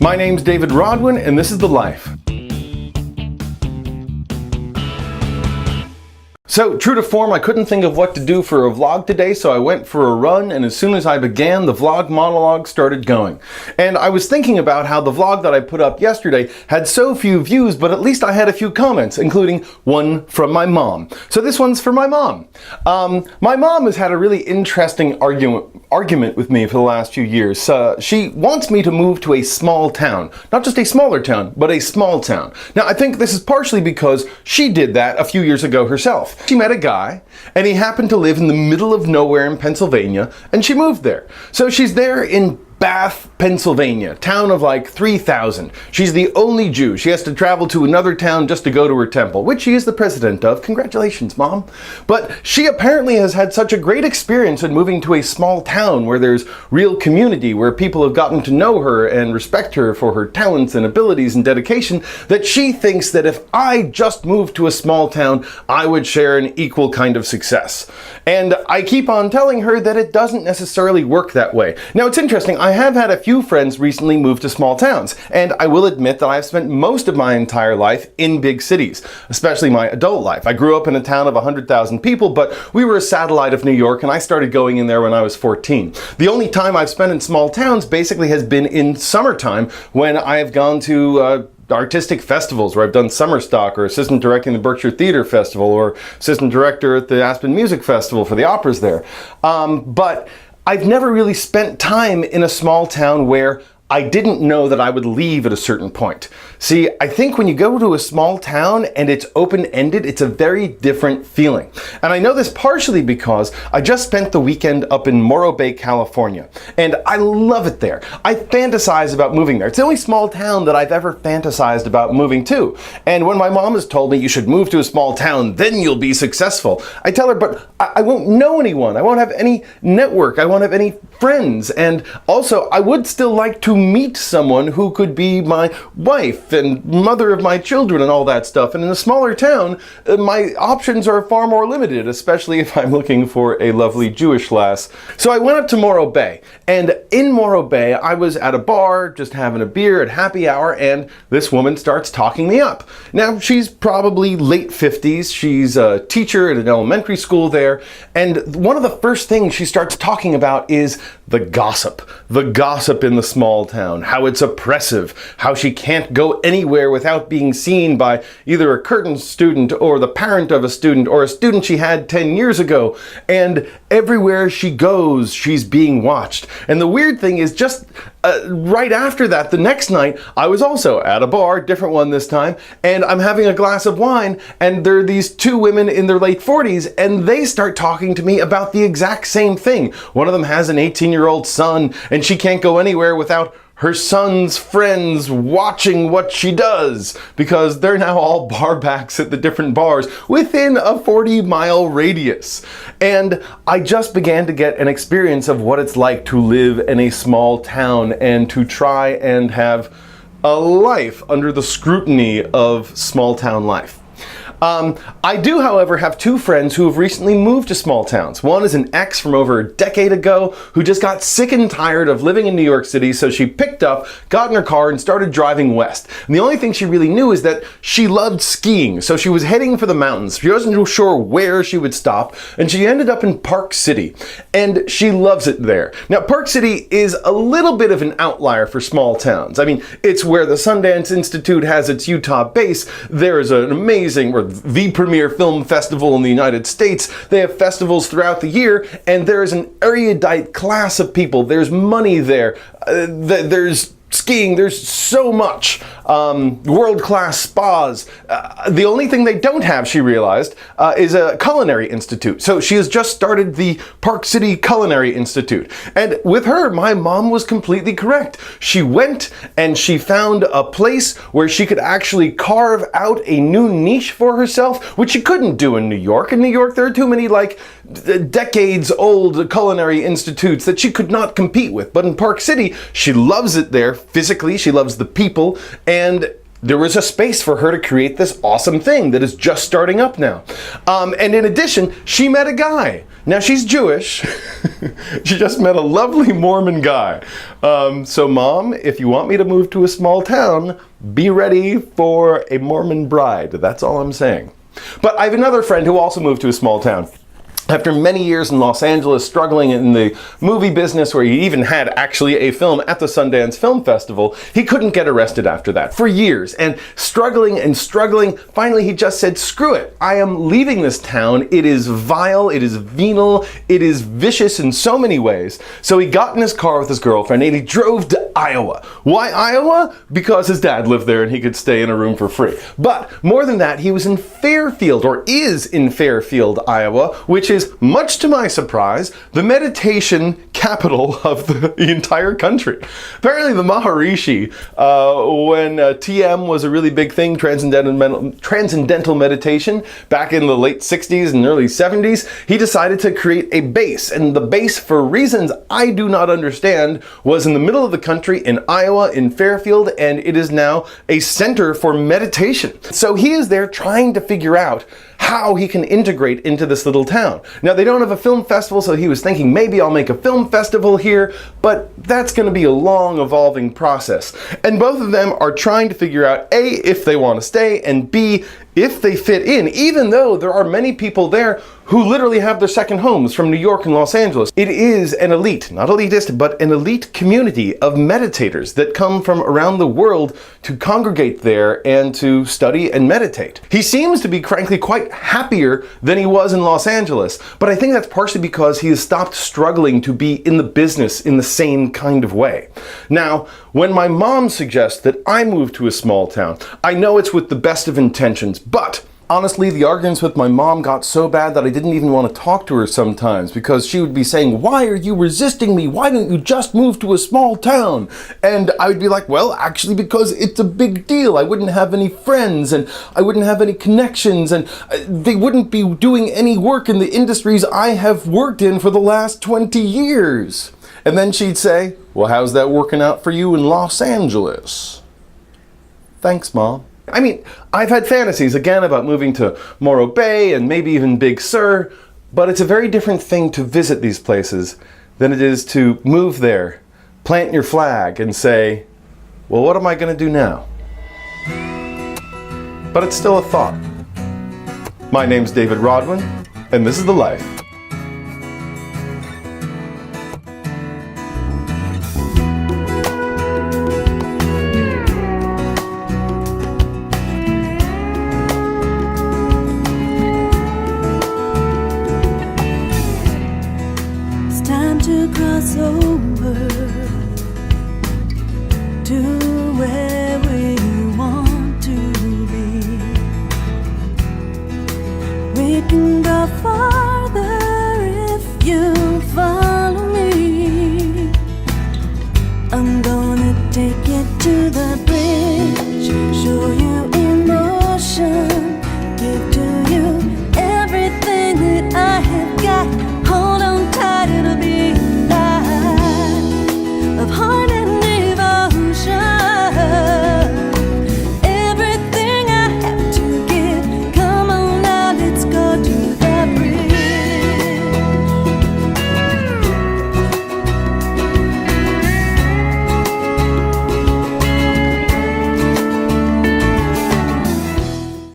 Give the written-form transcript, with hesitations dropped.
My name's David Rodwin, and this is The Life. So, true to form, I couldn't think of what to do for a vlog today, so I went for a run, and as soon as I began, the vlog monologue started going. And I was thinking about how the vlog that I put up yesterday had so few views, but at least I had a few comments, including one from my mom. So this one's for my mom. My mom has had a really interesting argument with me for the last few years. She wants me to move to a small town. Not just a smaller town, but a small town. Now, I think this is partially because she did that a few years ago herself. She met a guy, and he happened to live in the middle of nowhere in Pennsylvania, and she moved there. So she's there in Bath, Pennsylvania, town of like 3,000. She's the only Jew. She has to travel to another town just to go to her temple, which she is the president of. Congratulations, Mom. But she apparently has had such a great experience in moving to a small town where there's real community, where people have gotten to know her and respect her for her talents and abilities and dedication, that she thinks that if I just moved to a small town, I would share an equal kind of success. And I keep on telling her that it doesn't necessarily work that way. Now, it's interesting. I have had a few friends recently move to small towns, and I will admit that I've spent most of my entire life in big cities, especially my adult life. I grew up in a town of 100,000 people, but we were a satellite of New York, and I started going in there when I was 14. The only time I've spent in small towns basically has been in summertime, when I've gone to artistic festivals where I've done summer stock, or assistant directing the Berkshire Theater Festival, or assistant director at the Aspen Music Festival for the operas there. But I've never really spent time in a small town where I didn't know that I would leave at a certain point. See, I think when you go to a small town and it's open-ended, it's a very different feeling. And I know this partially because I just spent the weekend up in Morro Bay, California, and I love it there. I fantasize about moving there. It's the only small town that I've ever fantasized about moving to. And when my mom has told me you should move to a small town, then you'll be successful, I tell her, but I won't know anyone. I won't have any network. I won't have any friends. And also, I would still like to meet someone who could be my wife and mother of my children and all that stuff. And in a smaller town, my options are far more limited, especially if I'm looking for a lovely Jewish lass. So I went up to Morro Bay, and in Morro Bay, I was at a bar, just having a beer at happy hour, and this woman starts talking me up. Now, she's probably late 50s. She's a teacher at an elementary school there, and one of the first things she starts talking about is the gossip in the small town, how it's oppressive, how she can't go anywhere without being seen by either a current student or the parent of a student or a student she had 10 years ago. And everywhere she goes, she's being watched. And the weird thing is, just right after that, the next night, I was also at a bar, different one this time, and I'm having a glass of wine, and there are these two women in their late 40s, and they start talking to me about the exact same thing. One of them has an 18-year-old son, and she can't go anywhere without her son's friends watching what she does, because they're now all barbacks at the different bars within a 40-mile radius. And I just began to get an experience of what it's like to live in a small town and to try and have a life under the scrutiny of small town life. I do, however, have two friends who have recently moved to small towns. One is an ex from over a decade ago who just got sick and tired of living in New York City, so she picked up, got in her car, and started driving west. And the only thing she really knew is that she loved skiing, so she was heading for the mountains. She wasn't sure where she would stop, and she ended up in Park City, and she loves it there. Now, Park City is a little bit of an outlier for small towns. I mean, it's where the Sundance Institute has its Utah base. There is an amazing, or the premier film festival in the United States. They have festivals throughout the year, and there is an erudite class of people. There's money there. There's skiing, there's so much. World-class spas. The only thing they don't have, she realized, is a culinary institute. So she has just started the Park City Culinary Institute. And with her, my mom was completely correct. She went and she found a place where she could actually carve out a new niche for herself, which she couldn't do in New York. In New York, there are too many, like, decades-old culinary institutes that she could not compete with. But in Park City, she loves it there physically. She loves the people, and there was a space for her to create this awesome thing that is just starting up now. And in addition, she met a guy. Now she's Jewish. She just met a lovely Mormon guy. So Mom, if you want me to move to a small town, be ready for a Mormon bride. That's all I'm saying. But I have another friend who also moved to a small town. After many years in Los Angeles, struggling in the movie business, where he even had actually a film at the Sundance Film Festival, he couldn't get arrested after that for years. And struggling, finally he just said, screw it, I am leaving this town. It is vile, it is venal, it is vicious in so many ways. So he got in his car with his girlfriend and he drove to Iowa. Why Iowa? Because his dad lived there and he could stay in a room for free. But more than that, he was in Fairfield, or is in Fairfield, Iowa, which is, much to my surprise, the meditation capital of the entire country. Apparently the Maharishi, when TM was a really big thing, transcendental meditation, back in the late 60s and early 70s, he decided to create a base. And the base, for reasons I do not understand, was in the middle of the country in Iowa, in Fairfield, and it is now a center for meditation. So he is there trying to figure out how he can integrate into this little town. Now, they don't have a film festival, so he was thinking maybe I'll make a film festival here, but that's going to be a long, evolving process. And both of them are trying to figure out, A, if they want to stay, and B, if they fit in, even though there are many people there who literally have their second homes from New York and Los Angeles. It is an elite, not elitist, but an elite community of meditators that come from around the world to congregate there and to study and meditate. He seems to be, frankly, quite happier than he was in Los Angeles, but I think that's partially because he has stopped struggling to be in the business in the same kind of way. Now, when my mom suggests that I move to a small town, I know it's with the best of intentions, but honestly, the arguments with my mom got so bad that I didn't even want to talk to her sometimes, because she would be saying, why are you resisting me? Why don't you just move to a small town? And I would be like, well, actually, because it's a big deal. I wouldn't have any friends and I wouldn't have any connections and they wouldn't be doing any work in the industries I have worked in for the last 20 years. And then she'd say, well, how's that working out for you in Los Angeles? Thanks, Mom. I mean, I've had fantasies, again, about moving to Morro Bay and maybe even Big Sur, but it's a very different thing to visit these places than it is to move there, plant your flag, and say, well, what am I going to do now? But it's still a thought. My name's David Rodwin, and this is The Life. To cross over to